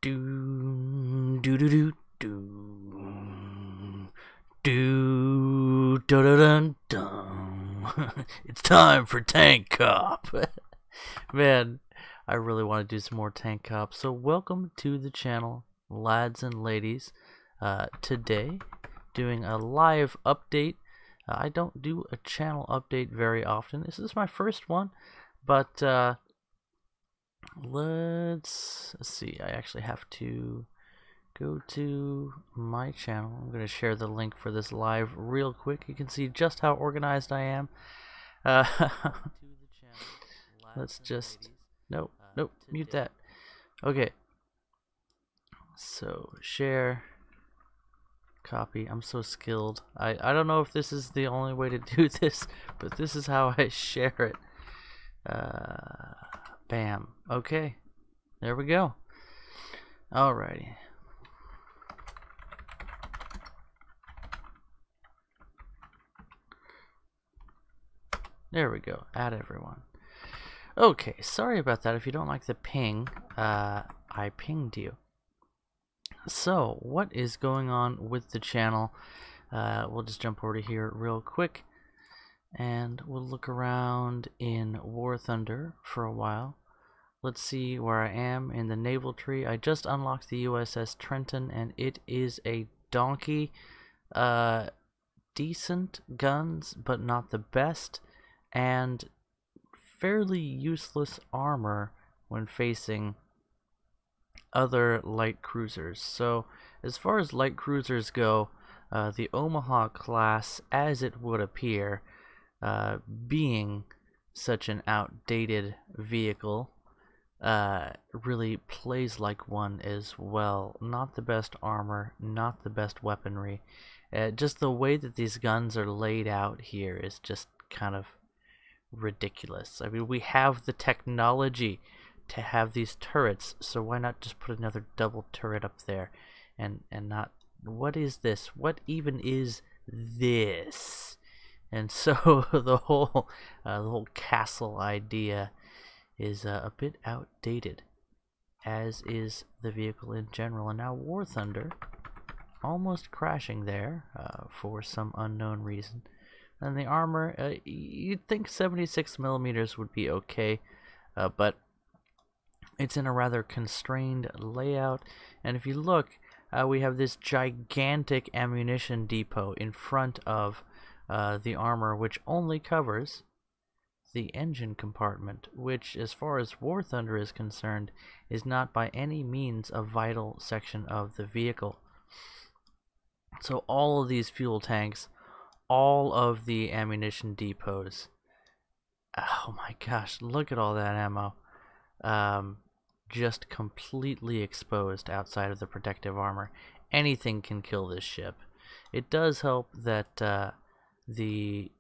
Do do do do do do do dun dun. It's time for Tank Cop. Man, I really want to do some more Tank Cop. So welcome to the channel, lads and ladies. Today, doing a live update. I don't do a channel update very often. This is my first one, but let's see. I actually have to go to my channel. I'm going to share the link for this live real quick. You can see just how organized I am. Let's just nope, mute that. Okay, so share, copy. I'm so skilled. I don't know if this is the only way to do this, but this is how I share it. Bam. Okay, there we go. Alrighty. There we go. Add everyone. Okay, sorry about that. If you don't like the ping, I pinged you. So, what is going on with the channel? We'll just jump over to here real quick, and we'll look around in War Thunder for a while. Let's see where I am in the naval tree. I just unlocked the USS Trenton, and it is a donkey. Decent guns, but not the best, and fairly useless armor when facing other light cruisers. So as far as light cruisers go, the Omaha class, as it would appear, being such an outdated vehicle, really plays like one as well. Not the best armor, not the best weaponry. Just the way that these guns are laid out here is just kind of ridiculous. I mean, we have the technology to have these turrets, so why not just put another double turret up there and not, what is this? What even is this? And so the whole castle idea is a bit outdated, as is the vehicle in general. And now War Thunder almost crashing there for some unknown reason. And the armor, you'd think 76 millimeters would be okay, but it's in a rather constrained layout. And if you look, we have this gigantic ammunition depot in front of the armor, which only covers the engine compartment, which, as far as War Thunder is concerned, is not by any means a vital section of the vehicle. So all of these fuel tanks, all of the ammunition depots, oh my gosh, look at all that ammo, just completely exposed outside of the protective armor. Anything can kill this ship. It does help that the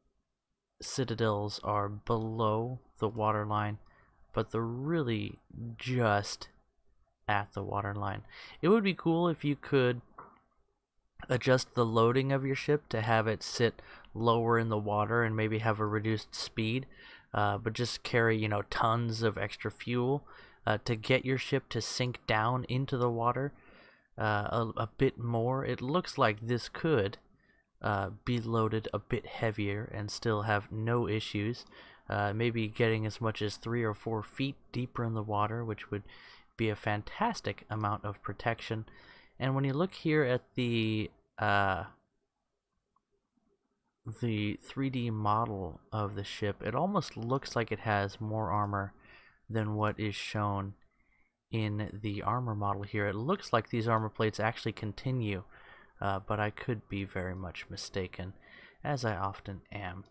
citadels are below the waterline, but they're really just at the waterline. It would be cool if you could adjust the loading of your ship to have it sit lower in the water and maybe have a reduced speed, but just carry, you know, tons of extra fuel to get your ship to sink down into the water a bit more. It looks like this could be loaded a bit heavier and still have no issues, maybe getting as much as 3 or 4 feet deeper in the water, which would be a fantastic amount of protection. And when you look here at the 3D model of the ship, it almost looks like it has more armor than what is shown in the armor model here. It looks like these armor plates actually continue, but I could be very much mistaken, as I often am.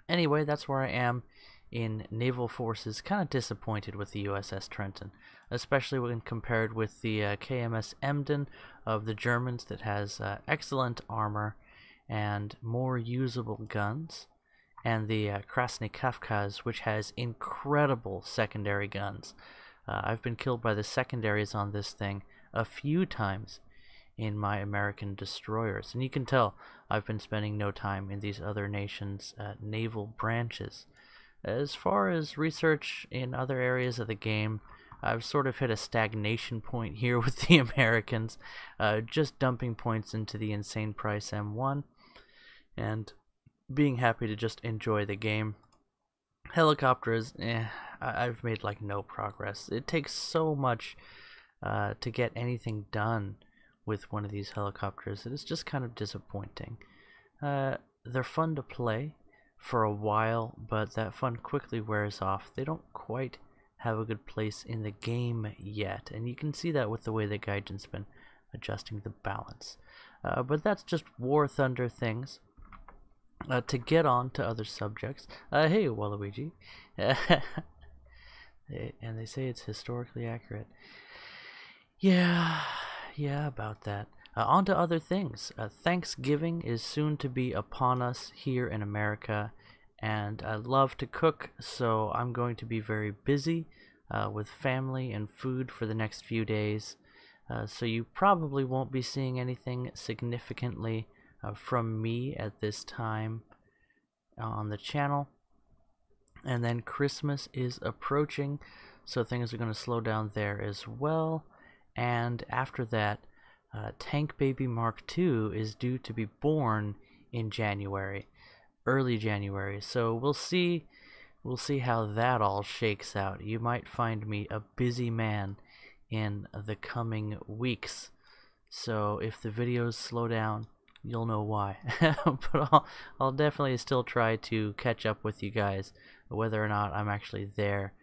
Anyway, that's where I am in naval forces. Kind of disappointed with the USS Trenton, especially when compared with the KMS Emden of the Germans, that has excellent armor and more usable guns, and the Krasny Kafkas, which has incredible secondary guns. I've been killed by the secondaries on this thing a few times in my American destroyers, and you can tell I've been spending no time in these other nations' naval branches. As far as research in other areas of the game, I've sort of hit a stagnation point here with the Americans, just dumping points into the insane price M1 and being happy to just enjoy the game. Helicopters, I've made like no progress. It takes so much to get anything done with one of these helicopters. It is just kind of disappointing. They're fun to play for a while, but that fun quickly wears off. They don't quite have a good place in the game yet, and you can see that with the way the Gaijin's been adjusting the balance. But that's just War Thunder things. To get on to other subjects, hey Waluigi, and they say it's historically accurate. Yeah, about that. On to other things. Thanksgiving is soon to be upon us here in America, and I love to cook, so I'm going to be very busy with family and food for the next few days. So you probably won't be seeing anything significantly from me at this time on the channel. And then Christmas is approaching, so things are going to slow down there as well. And after that, Tank Baby MkII is due to be born in January, early January. So we'll see how that all shakes out. You might find me a busy man in the coming weeks. So if the videos slow down, you'll know why. But I'll definitely still try to catch up with you guys, whether or not I'm actually there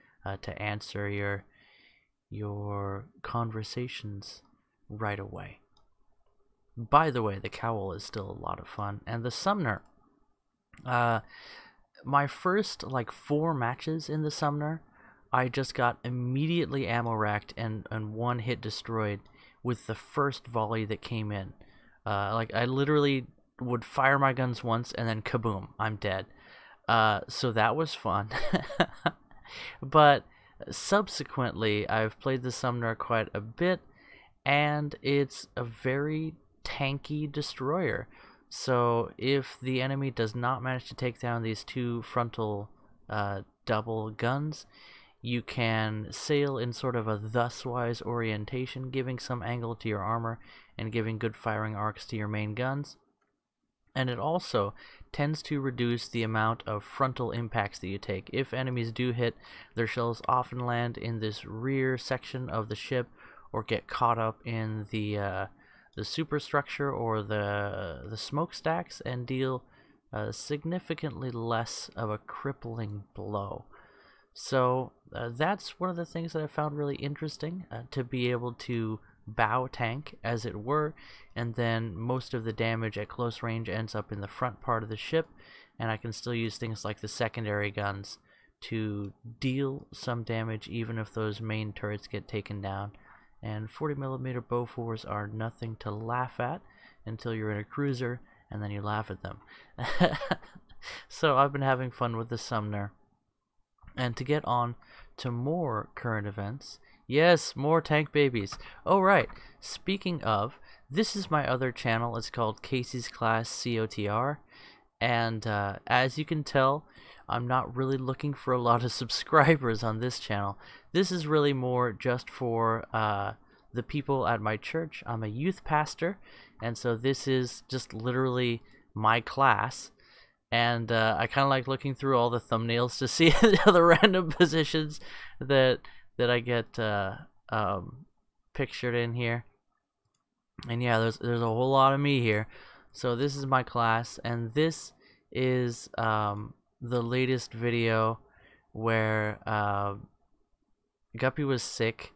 to answer your conversations right away. By the way, the cowl is still a lot of fun, and the Sumner. My first like 4 matches in the Sumner, I just got immediately ammo racked and one hit destroyed with the first volley that came in. Like I literally would fire my guns once and then kaboom, I'm dead. So that was fun. But subsequently, I've played the Sumner quite a bit, and it's a very tanky destroyer. So if the enemy does not manage to take down these 2 frontal double guns, you can sail in sort of a thus-wise orientation, giving some angle to your armor and giving good firing arcs to your main guns. And it also tends to reduce the amount of frontal impacts that you take. If enemies do hit, their shells often land in this rear section of the ship or get caught up in the superstructure or the smokestacks and deal significantly less of a crippling blow. So that's one of the things that I found really interesting, to be able to bow tank, as it were, and then most of the damage at close range ends up in the front part of the ship, and I can still use things like the secondary guns to deal some damage even if those main turrets get taken down. And 40mm Bofors are nothing to laugh at until you're in a cruiser, and then you laugh at them. So I've been having fun with the Sumner. And to get on to more current events, yes, more tank babies. Oh right, speaking of, this is my other channel. It's called Casey's Class COTR, and as you can tell, I'm not really looking for a lot of subscribers on this channel. This is really more just for the people at my church. I'm a youth pastor, and so this is just literally my class. And I kind of like looking through all the thumbnails to see the random positions that I get pictured in here. And yeah, there's a whole lot of me here. So this is my class, and this is the latest video where Guppy was sick,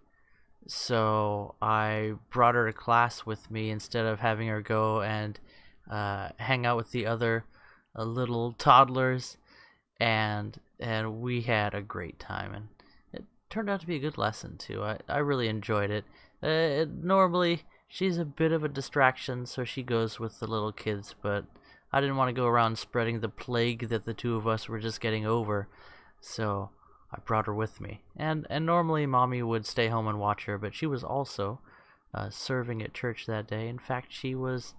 so I brought her to class with me instead of having her go and hang out with the other little toddlers, and we had a great time, and it turned out to be a good lesson too. I really enjoyed it. Normally she's a bit of a distraction, so she goes with the little kids, but I didn't want to go around spreading the plague that the 2 of us were just getting over, so I brought her with me. And normally Mommy would stay home and watch her, but she was also serving at church that day. In fact, she was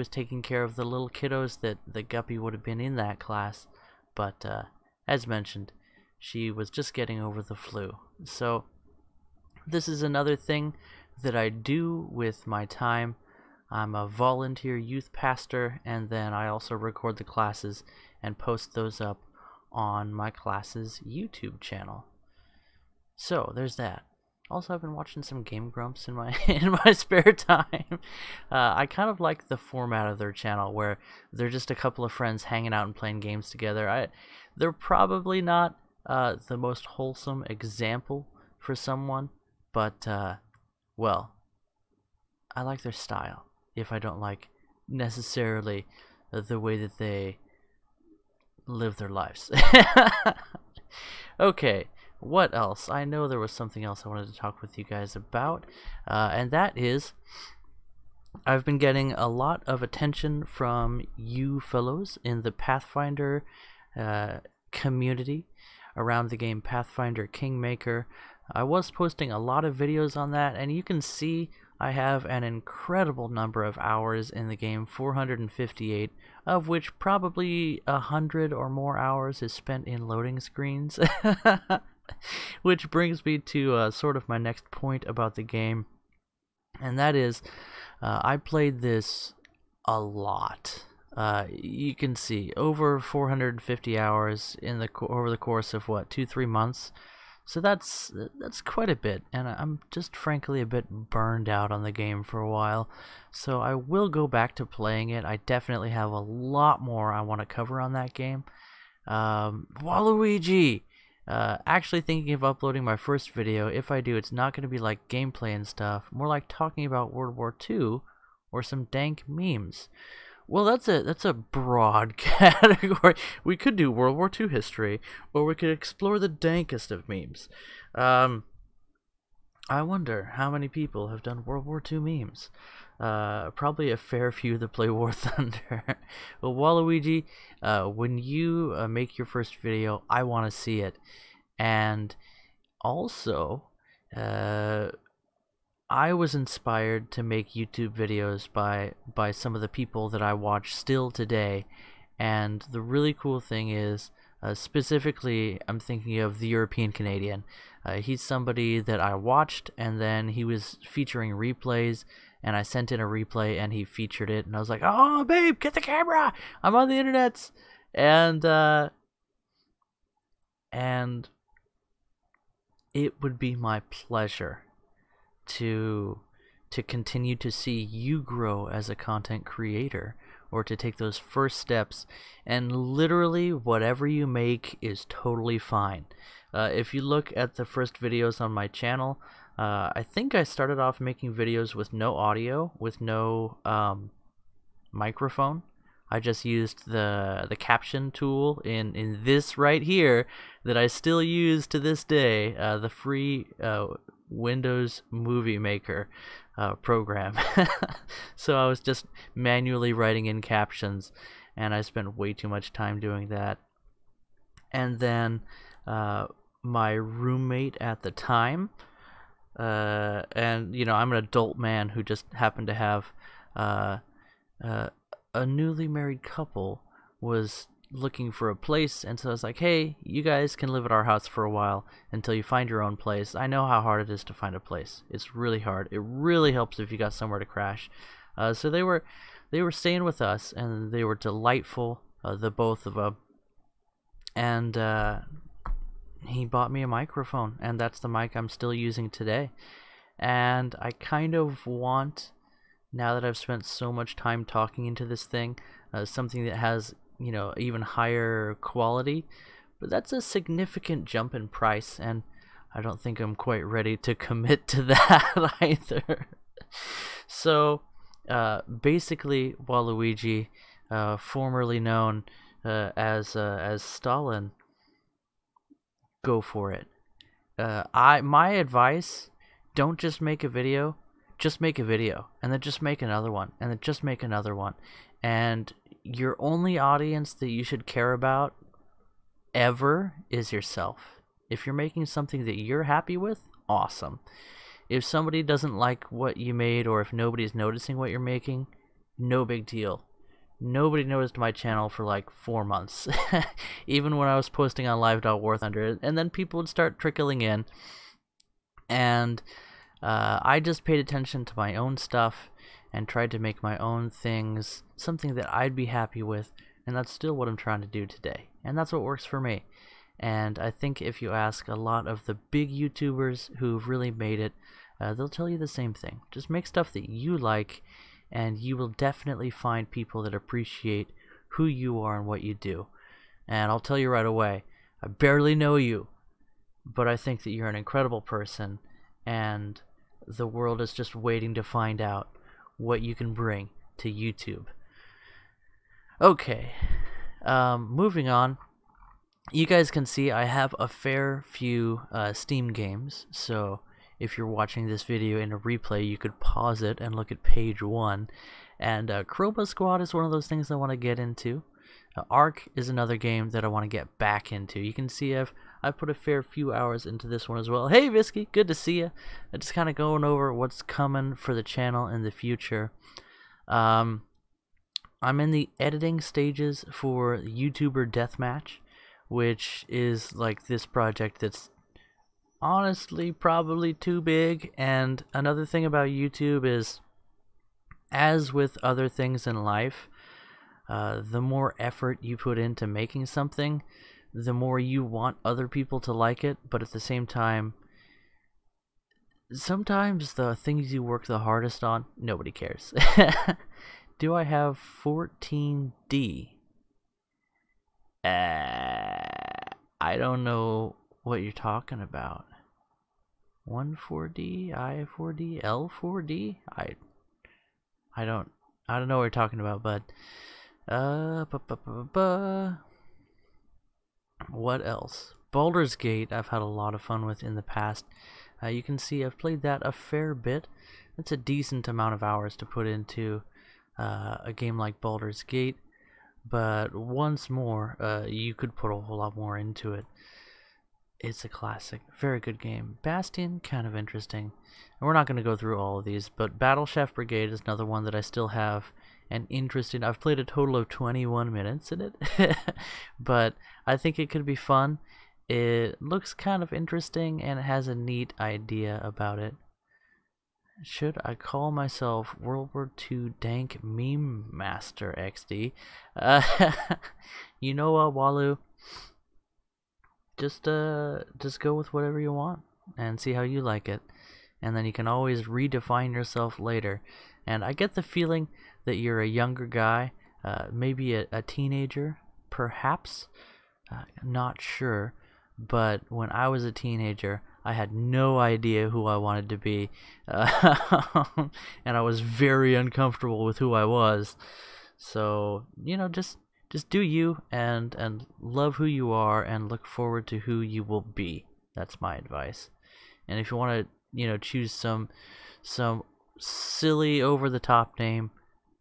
taking care of the little kiddos that the Guppy would have been in that class, but as mentioned, she was just getting over the flu. So This is another thing that I do with my time. I'm a volunteer youth pastor, and then I also record the classes and post those up on my class's YouTube channel. So there's that. Also, I've been watching some Game Grumps in my in my spare time. I kind of like the format of their channel, where they're just a couple of friends hanging out and playing games together. They're probably not the most wholesome example for someone, but well, I like their style. If I don't like necessarily the way that they live their lives. Okay, what else? I know there was something else I wanted to talk with you guys about, and that is, I've been getting a lot of attention from you fellows in the Pathfinder community around the game Pathfinder Kingmaker. I was posting a lot of videos on that, and you can see I have an incredible number of hours in the game, 458, of which probably 100 or more hours is spent in loading screens. Which brings me to sort of my next point about the game, and that is, I played this a lot. You can see over 450 hours in over the course of what, 2-3 months. So that's quite a bit, and I'm just frankly a bit burned out on the game for a while. So I will go back to playing it. I definitely have a lot more I want to cover on that game. Waluigi! Actually thinking of uploading my first video. If I do, it's not going to be like gameplay and stuff, more like talking about World War II or some dank memes. Well, that's a broad category. We could do World War II history, or we could explore the dankest of memes. I wonder how many people have done World War II memes. Probably a fair few that play War Thunder. Well, Waluigi, when you make your first video, I want to see it. And also, I was inspired to make YouTube videos by some of the people that I watch still today, and the really cool thing is, specifically, I'm thinking of the European Canadian. He's somebody that I watched, and then he was featuring replays, and I sent in a replay, and he featured it, and I was like, "Oh, babe, get the camera! I'm on the internet!" And it would be my pleasure to continue to see you grow as a content creator, or to take those first steps, and literally whatever you make is totally fine. If you look at the first videos on my channel, I think I started off making videos with no audio, with no microphone. I just used the caption tool in this right here that I still use to this day, the free Windows Movie Maker program. So I was just manually writing in captions, and I spent way too much time doing that. And then my roommate at the time, and you know, I'm an adult man who just happened to have a newly married couple, was looking for a place, and so I was like, hey, you guys can live at our house for a while until you find your own place. I know how hard it is to find a place. It's really hard. It really helps if you got somewhere to crash. So they were staying with us, and they were delightful, the both of them. And he bought me a microphone, and that's the mic I'm still using today. And I kind of want, now that I've spent so much time talking into this thing, something that has, you know, even higher quality. But that's a significant jump in price, and I don't think I'm quite ready to commit to that either. So basically, Waluigi, formerly known as Stalin, go for it. My advice: don't just make a video, just make a video, and then just make another one, and then just make another one. And your only audience that you should care about ever is yourself. If you're making something that you're happy with, awesome. If somebody doesn't like what you made, or if nobody's noticing what you're making, no big deal. Nobody noticed my channel for like 4 months, even when I was posting on live.warthunder, and then people would start trickling in, And I just paid attention to my own stuff and tried to make my own things something that I'd be happy with, and that's still what I'm trying to do today. And that's what works for me. And I think if you ask a lot of the big YouTubers who've really made it, they'll tell you the same thing. Just make stuff that you like, and you will definitely find people that appreciate who you are and what you do. And I'll tell you right away, I barely know you, but I think that you're an incredible person, and the world is just waiting to find out what you can bring to YouTube. Okay, moving on. You guys can see I have a fair few Steam games, so if you're watching this video in a replay, you could pause it and look at page 1. And Chroma Squad is one of those things I want to get into. Ark is another game that I want to get back into. You can see I've put a fair few hours into this one as well. Hey Visky, good to see you. I'm just kind of going over what's coming for the channel in the future. I'm in the editing stages for YouTuber Deathmatch, which is like this project that's honestly probably too big. And another thing about YouTube is, as with other things in life, the more effort you put into making something, the more you want other people to like it, but at the same time, sometimes the things you work the hardest on, nobody cares. Do I have 14D? I don't know what you're talking about. 1,4D, I4D, L4D? I don't know what you're talking about, but what else? Baldur's Gate I've had a lot of fun with in the past. You can see I've played that a fair bit. That's a decent amount of hours to put into a game like Baldur's Gate, but once more, you could put a whole lot more into it. It's a classic, very good game. Bastion, kind of interesting. And we're not going to go through all of these, but Battle Chef Brigade is another one that I still have an interest in. I've played a total of 21 minutes in it, but I think it could be fun. It looks kind of interesting, and it has a neat idea about it. Should I call myself World War II Dank Meme Master XD? You know what, Walu? Just go with whatever you want and see how you like it, and then you can always redefine yourself later. And I get the feeling that you're a younger guy, maybe a teenager, perhaps. Not sure, but when I was a teenager, I had no idea who I wanted to be, and I was very uncomfortable with who I was. So, you know, just do you, and love who you are, and look forward to who you will be. That's my advice. And if you want to, you know, choose some silly over-the-top name,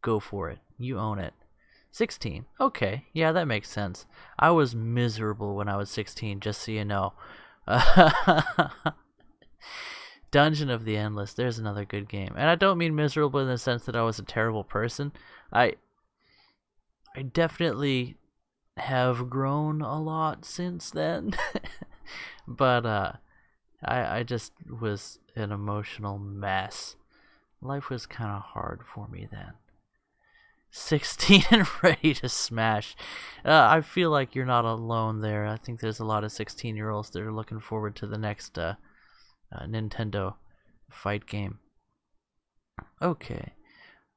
go for it. You own it. 16. Okay, yeah, that makes sense. I was miserable when I was 16, just so you know. Dungeon of the Endless, there's another good game. And I don't mean miserable in the sense that I was a terrible person. I definitely have grown a lot since then. But I just was an emotional mess. Life was kind of hard for me then. 16 and ready to smash. I feel like you're not alone there. I think there's a lot of 16-year-olds that are looking forward to the next Nintendo fight game. Okay,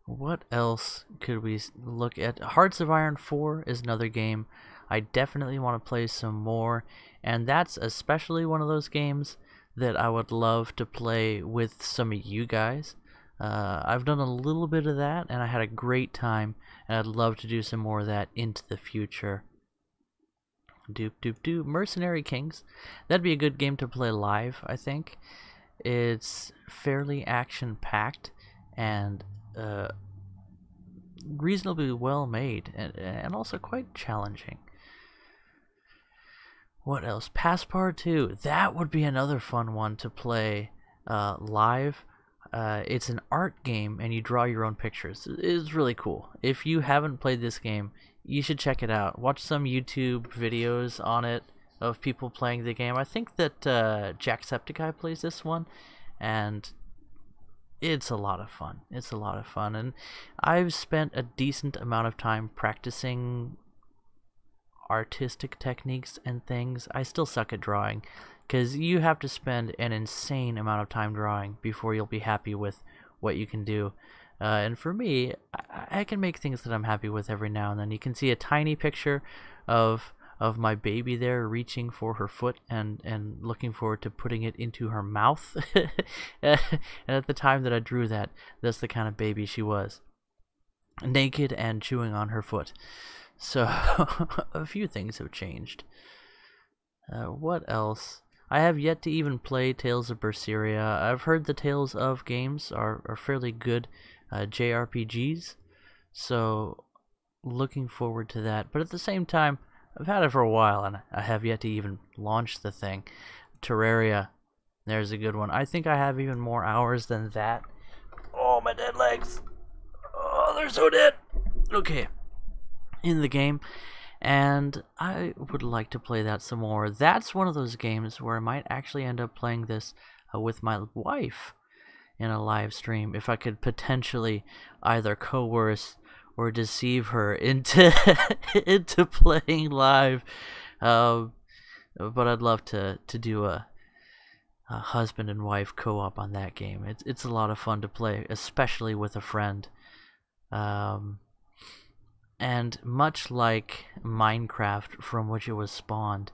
what else could we look at? Hearts of Iron 4 is another game I definitely want to play some more, and that's especially one of those games that I would love to play with some of you guys. I've done a little bit of that, and I had a great time, and I'd love to do some more of that into the future. Mercenary Kings. That'd be a good game to play live, I think. It's fairly action-packed and reasonably well made, and also quite challenging. What else? Passepartout. That would be another fun one to play live. It's an art game, and you draw your own pictures. It's really cool. If you haven't played this game, you should check it out. Watch some YouTube videos on it. of people playing the game. I think that Jacksepticeye plays this one, and it's a lot of fun. It's a lot of fun, and I've spent a decent amount of time practicing artistic techniques and things. I still suck at drawing, because you have to spend an insane amount of time drawing before you'll be happy with what you can do. And for me, I can make things that I'm happy with every now and then. You can see a tiny picture of my baby there reaching for her foot and looking forward to putting it into her mouth. And at the time that I drew that, that's the kind of baby she was. Naked and chewing on her foot. So a few things have changed. What else? I have yet to even play Tales of Berseria. I've heard the Tales of games are fairly good JRPGs, so looking forward to that. But at the same time, I've had it for a while, and I have yet to even launch the thing. Terraria, there's a good one. I think I have even more hours than that. Oh, my dead legs. Oh, they're so dead. Okay, in the game. And I would like to play that some more. That's one of those games where I might actually end up playing this with my wife in a live stream, if I could potentially either coerce or deceive her into into playing live. But I'd love to do a husband and wife co-op on that game. It's a lot of fun to play, especially with a friend. And much like Minecraft, from which it was spawned,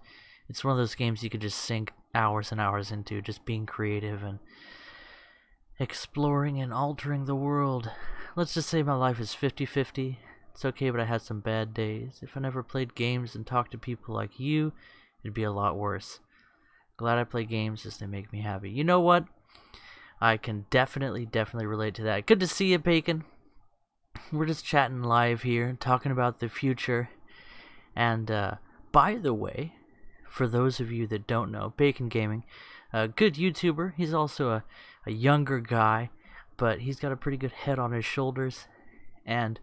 it's one of those games you could just sink hours and hours into, just being creative and exploring and altering the world. Let's just say my life is 50-50. It's okay, but I had some bad days. If I never played games and talked to people like you, it'd be a lot worse. Glad I play games as they make me happy. You know what? I can definitely relate to that. Good to see you, Bacon. We're just chatting live here, talking about the future. And by the way, for those of you that don't know, Bacon Gaming, a good YouTuber. He's also a younger guy, but he's got a pretty good head on his shoulders. And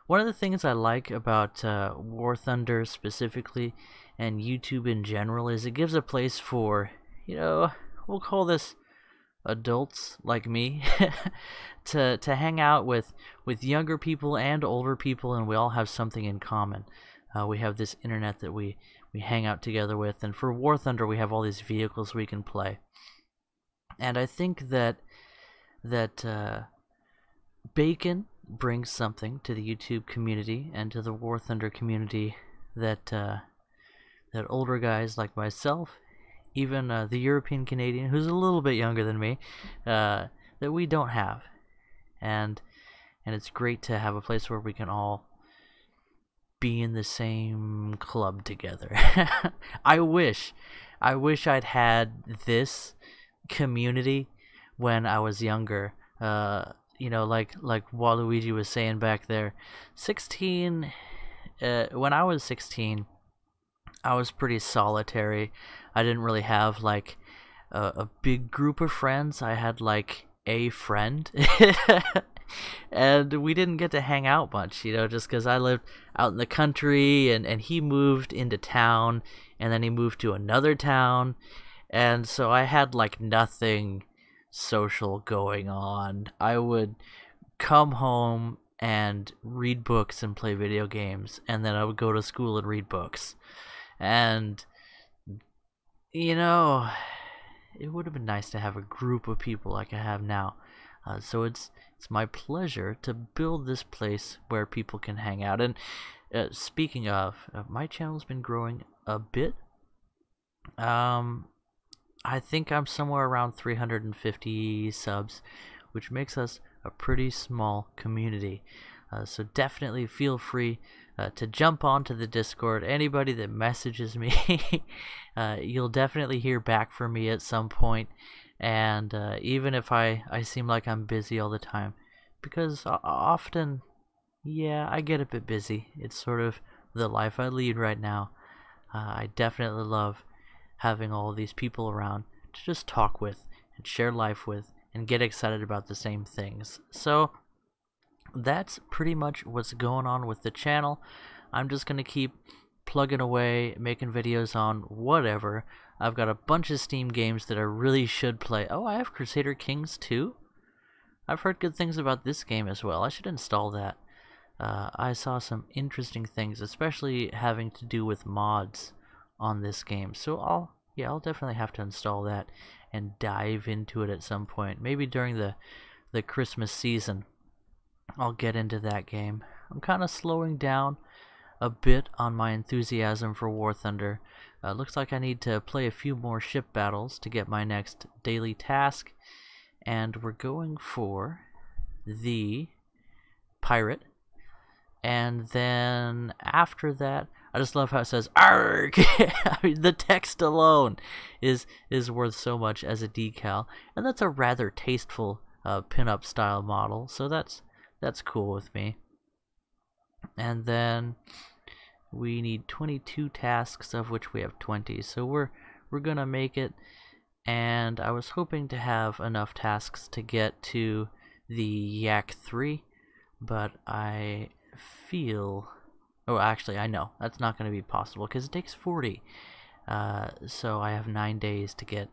one of the things I like about War Thunder specifically, and YouTube in general, is it gives a place for, you know, we'll call this adults like me to hang out with younger people and older people, and we all have something in common. We have this internet that we hang out together with, and for War Thunder we have all these vehicles we can play. And I think that Bacon brings something to the YouTube community and to the War Thunder community that older guys like myself, even the European Canadian, who's a little bit younger than me, that we don't have. And it's great to have a place where we can all be in the same club together. I wish I'd had this community when I was younger. You know, like Waluigi was saying back there, 16. When I was 16, I was pretty solitary. I didn't really have like a big group of friends. I had like a friend. And we didn't get to hang out much, you know, just because I lived out in the country, and he moved into town, and then he moved to another town, and so I had like nothing social going on. I would come home and read books and play video games, and then I would go to school and read books. And, you know, it would have been nice to have a group of people like I have now. So it's my pleasure to build this place where people can hang out. And speaking of, my channel's been growing a bit. I think I'm somewhere around 350 subs, which makes us a pretty small community. So definitely feel free to jump onto the Discord. Anybody that messages me, you'll definitely hear back from me at some point. And even if I seem like I'm busy all the time, because often, yeah, I get a bit busy. It's sort of the life I lead right now. I definitely love having all of these people around to just talk with and share life with and get excited about the same things. So that's pretty much what's going on with the channel. I'm just going to keep plugging away, making videos on whatever. I've got a bunch of Steam games that I really should play. Oh, I have Crusader Kings 2. I've heard good things about this game as well. I should install that. I saw some interesting things, especially having to do with mods on this game. So I'll definitely have to install that and dive into it at some point. Maybe during the Christmas season, I'll get into that game. I'm kind of slowing down a bit on my enthusiasm for War Thunder. Looks like I need to play a few more ship battles to get my next daily task, and we're going for the pirate. And then after that, I just love how it says "Arg." I mean, the text alone is worth so much as a decal, and that's a rather tasteful pinup style model, so that's cool with me. And then we need 22 tasks, of which we have 20, so we're gonna make it. And I was hoping to have enough tasks to get to the Yak 3, but I feel, oh, actually I know that's not going to be possible because it takes 40. So I have 9 days to get,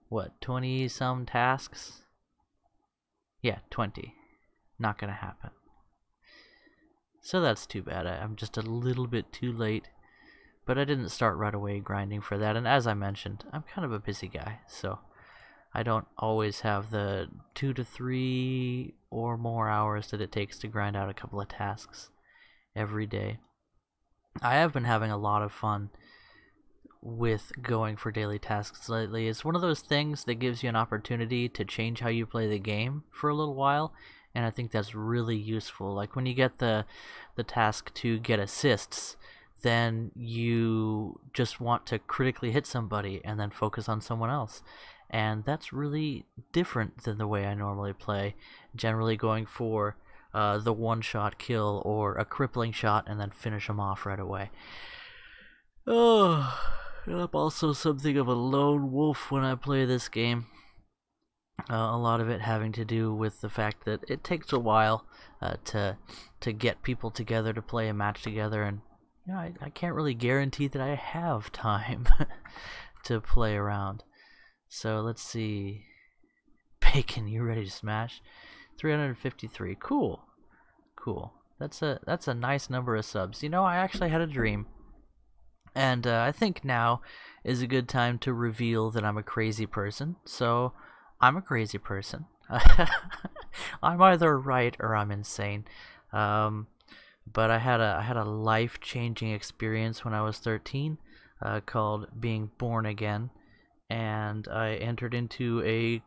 what, 20 some tasks? Yeah, 20. Not gonna happen. So that's too bad. I'm just a little bit too late, but I didn't start right away grinding for that. And as I mentioned, I'm kind of a busy guy, so I don't always have the 2 to 3 or more hours that it takes to grind out a couple of tasks every day. I have been having a lot of fun with going for daily tasks lately. It's one of those things that gives you an opportunity to change how you play the game for a little while, and I think that's really useful. Like when you get the task to get assists, then you just want to critically hit somebody and then focus on someone else. And that's really different than the way I normally play, generally going for the one-shot kill or a crippling shot and then finish them off right away. Oh, I'm also something of a lone wolf when I play this game. A lot of it having to do with the fact that it takes a while to get people together to play a match together, and you know, I can't really guarantee that I have time to play around. So let's see. Bacon, you ready to smash? 353. Cool. Cool. That's a nice number of subs. You know, I actually had a dream, and I think now is a good time to reveal that I'm a crazy person. So I'm a crazy person. I'm either right or I'm insane. But I had a life-changing experience when I was 13, called being born again, and I entered into a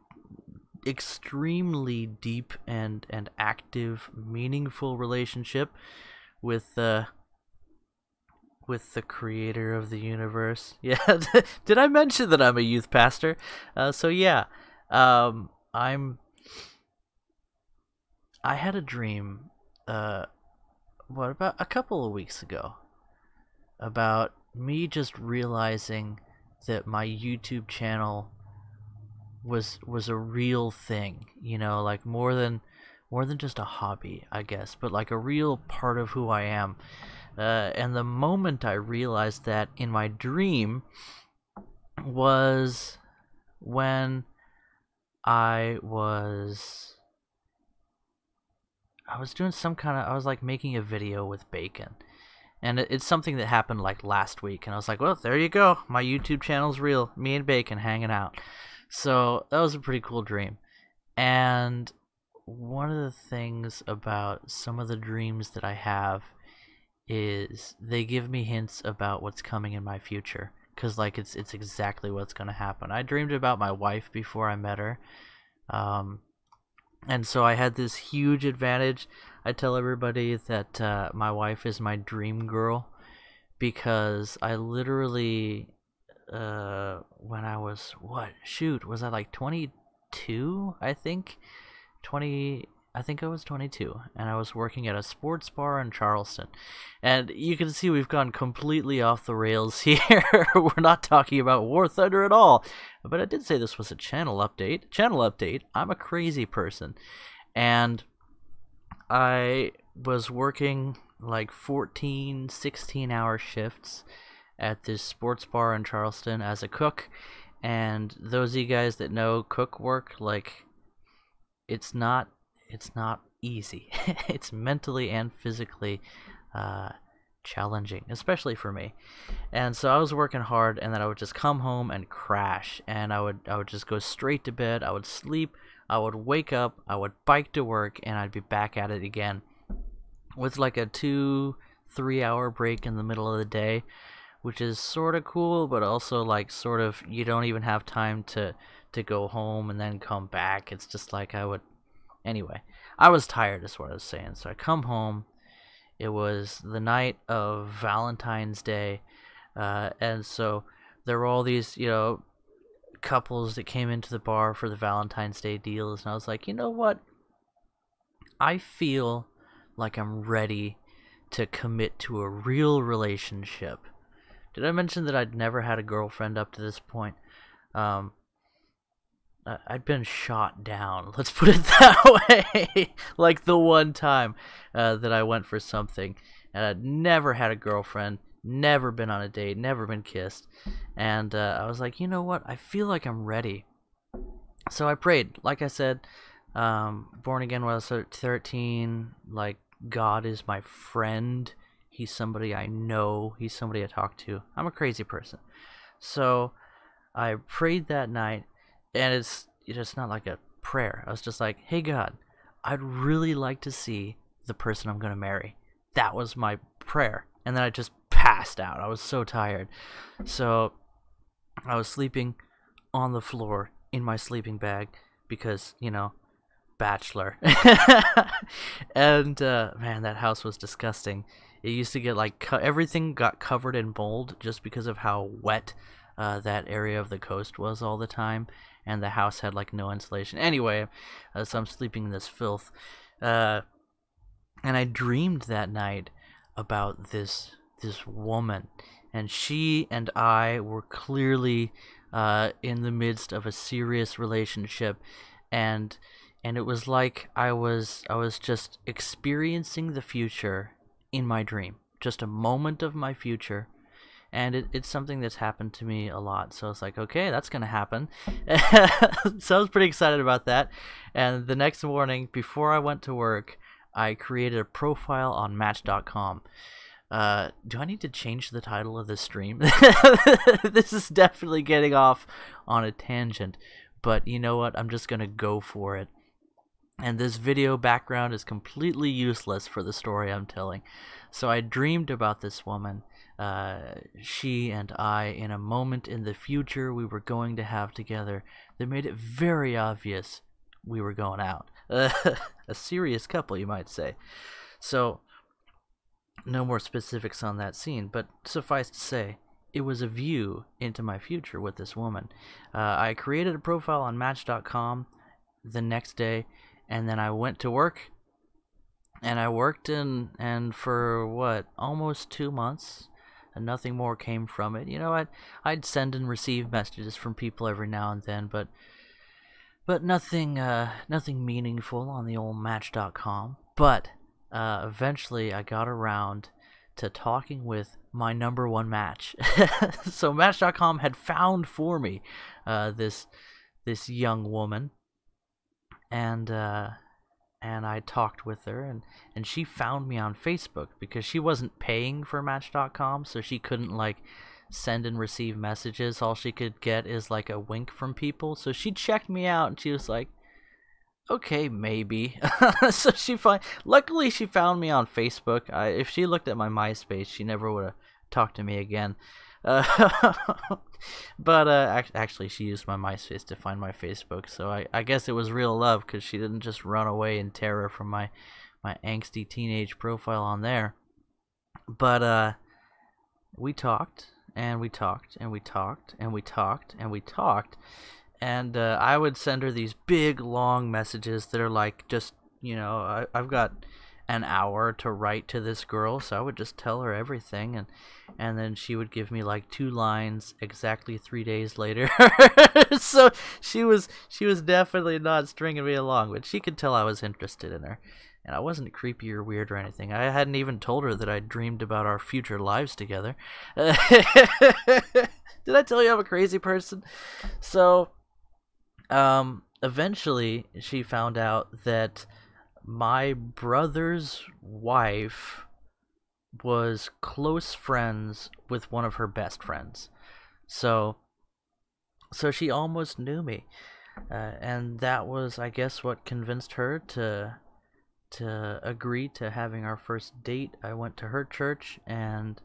extremely deep and active, meaningful relationship with the creator of the universe. Yeah, did I mention that I'm a youth pastor? So yeah, I had a dream, what, about a couple of weeks ago, about me just realizing that my YouTube channel was a real thing, you know, like more than just a hobby, I guess, but like a real part of who I am. And the moment I realized that in my dream was when I was doing some kind of, I was like making a video with Bacon, and it's something that happened like last week, and I was like, well, there you go, my YouTube channel's real, me and Bacon hanging out. So that was a pretty cool dream. And one of the things about some of the dreams that I have is they give me hints about what's coming in my future, because like it's exactly what's going to happen. I dreamed about my wife before I met her, and so I had this huge advantage. I tell everybody that my wife is my dream girl, because I literally, when I was, was I like 22? I think I was 22, and I was working at a sports bar in Charleston. And you can see we've gone completely off the rails here. We're not talking about War Thunder at all. But I did say this was a channel update. I'm a crazy person. And I was working like 14, 16-hour shifts at this sports bar in Charleston as a cook. And those of you guys that know cook work, like, it's not easy. It's mentally and physically challenging, especially for me. And so I was working hard, and then I would just come home and crash, and I would just go straight to bed. I would sleep, I would wake up, I would bike to work, and I'd be back at it again with like a 2-3 hour break in the middle of the day, which is sort of cool, but also like sort of you don't even have time to go home and then come back. It's just like anyway, I was tired is what I was saying. So I come home. It was the night of Valentine's Day, and so there were all these, couples that came into the bar for the Valentine's Day deals, and I was like, you know what? I feel like I'm ready to commit to a real relationship. Did I mention that I'd never had a girlfriend up to this point? I'd been shot down, let's put it that way. Like the one time that I went for something, and I'd never had a girlfriend, never been on a date, never been kissed, and I was like, you know what, I feel like I'm ready. So I prayed, like I said, born again when I was 13, like, God is my friend, he's somebody I know, he's somebody I talk to. I'm a crazy person. So I prayed that night, and it's just not like a prayer. I was just like, hey God, I'd really like to see the person I'm going to marry. That was my prayer. And then I just passed out. I was so tired. So I was sleeping on the floor in my sleeping bag because, bachelor. And man, that house was disgusting. It used to get like everything got covered in mold just because of how wet that area of the coast was all the time, and the house had like no insulation. Anyway, so I'm sleeping in this filth, and I dreamed that night about this woman, and she and I were clearly in the midst of a serious relationship, and it was like I was just experiencing the future in my dream, just a moment of my future. And it's something that's happened to me a lot. So it's like, okay, that's going to happen. So I was pretty excited about that. And the next morning, before I went to work, I created a profile on Match.com. Do I need to change the title of this stream? This is definitely getting off on a tangent. But you know what? I'm just going to go for it. And this video background is completely useless for the story I'm telling. So I dreamed about this woman. She and I, in a moment in the future we were going to have together, that made it very obvious we were going out. A serious couple, you might say. So, no more specifics on that scene, but suffice to say, it was a view into my future with this woman. I created a profile on Match.com the next day, and then I went to work, and I worked and for what, almost 2 months, and nothing more came from it. I'd send and receive messages from people every now and then, but nothing meaningful on the old Match.com. But eventually I got around to talking with my #1 match. So Match.com had found for me this young woman, and I talked with her, and she found me on Facebook because she wasn't paying for Match.com, so she couldn't like send and receive messages. All she could get is like a wink from people. So she checked me out, and she was like, okay, maybe. So luckily she found me on Facebook. If she looked at my MySpace, she never would have talked to me again. But actually she used my MySpace to find my Facebook, so I guess it was real love, because she didn't just run away in terror from my angsty teenage profile on there. But we talked, and we talked, and we talked, and we talked, and we talked, and I would send her these big long messages that are like just, I've got an hour to write to this girl, so I would just tell her everything, and then she would give me like 2 lines exactly 3 days later. So she was definitely not stringing me along, but she could tell I was interested in her. And I wasn't creepy or weird or anything. I hadn't even told her that I dreamed about our future lives together. Did I tell you I'm a crazy person? So, eventually she found out that my brother's wife was close friends with one of her best friends. So she almost knew me. And that was, I guess, what convinced her to agree to having our first date. I went to her church, and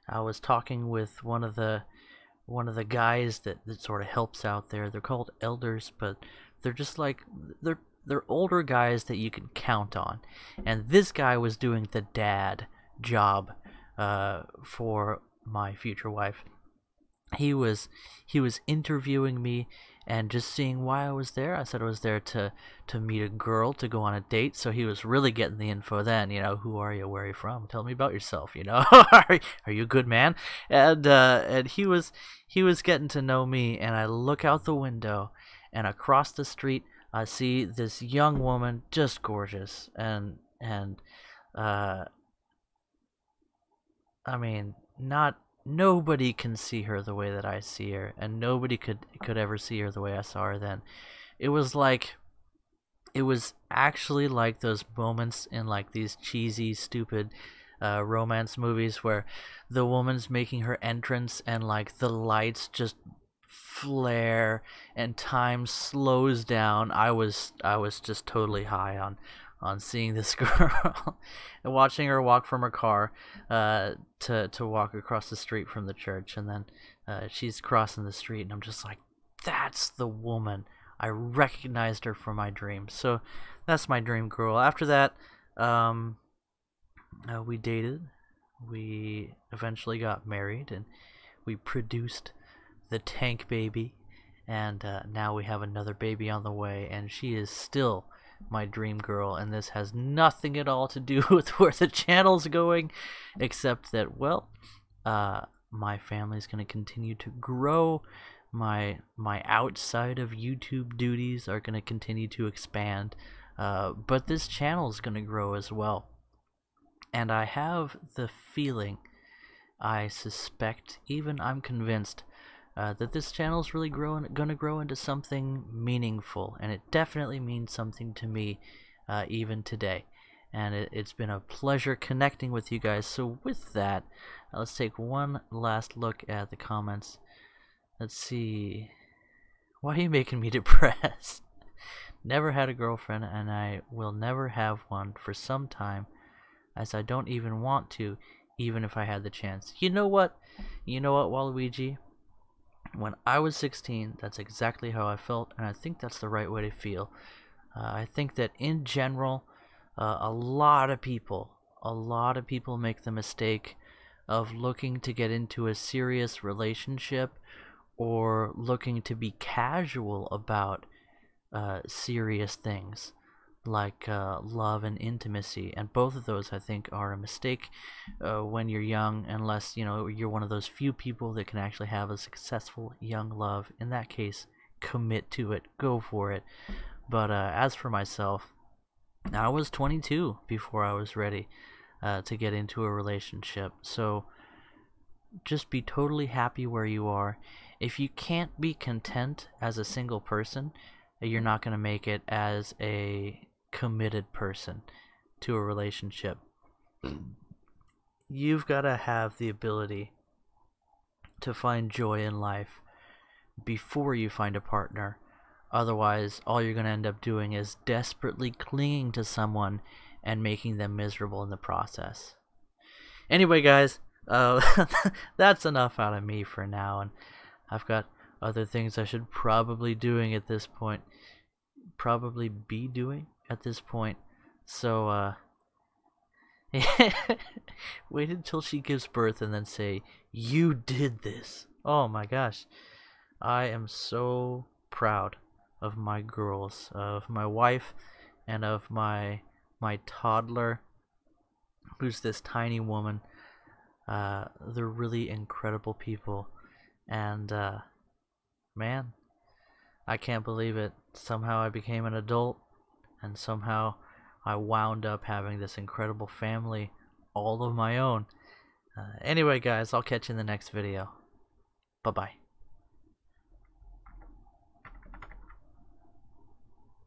I was talking with one of the guys that sort of helps out there. They're called elders, but they're just like they're older guys that you can count on. And this guy was doing the dad job for my future wife. He was interviewing me and just seeing why I was there. I said I was there to meet a girl, to go on a date. So he was really getting the info then, who are you, where are you from, tell me about yourself, are you a good man? And he was getting to know me. And I look out the window, and across the street I see this young woman, just gorgeous, and I mean, nobody can see her the way that I see her, and nobody could ever see her the way I saw her then. It was actually like those moments in like these cheesy, stupid romance movies where the woman's making her entrance and like the lights just flare and time slows down. I was just totally high on seeing this girl and watching her walk from her car to walk across the street from the church, and then she's crossing the street, and I'm just like, that's the woman. I recognized her from my dreams. So that's my dream girl. After that, we dated, we eventually got married, and we produced the Tank Baby, and now we have another baby on the way, and she is still my dream girl. And this has nothing at all to do with where the channel's going, except that, well, my family's going to continue to grow. My outside of YouTube duties are going to continue to expand, but this channel is going to grow as well. And I have the feeling, I suspect, even I'm convinced, that this channel is really going to grow into something meaningful, and it definitely means something to me even today. And it's been a pleasure connecting with you guys. So with that, let's take one last look at the comments. Let's see. Why are you making me depressed? Never had a girlfriend, and I will never have one for some time, as I don't even want to, even if I had the chance. You know what, Waluigi? When I was 16, that's exactly how I felt, and I think that's the right way to feel. I think that in general, a lot of people make the mistake of looking to get into a serious relationship, or looking to be casual about serious things like love and intimacy, and both of those I think are a mistake when you're young, unless you're one of those few people that can actually have a successful young love. In that case, commit to it, go for it. But as for myself, I was 22 before I was ready to get into a relationship. So just be totally happy where you are. If you can't be content as a single person, you're not going to make it as a committed person to a relationship. You've got to have the ability to find joy in life before you find a partner. Otherwise, all you're going to end up doing is desperately clinging to someone and making them miserable in the process. Anyway, guys, that's enough out of me for now, and I've got other things I should probably be doing at this point. So, wait until she gives birth and then say, "You did this." Oh my gosh. I am so proud of my girls, of my wife, and of my toddler. who's this tiny woman. They're really incredible people, and man, I can't believe it. Somehow I became an adult, and somehow I wound up having this incredible family all of my own. Anyway, guys, I'll catch you in the next video. Bye-bye.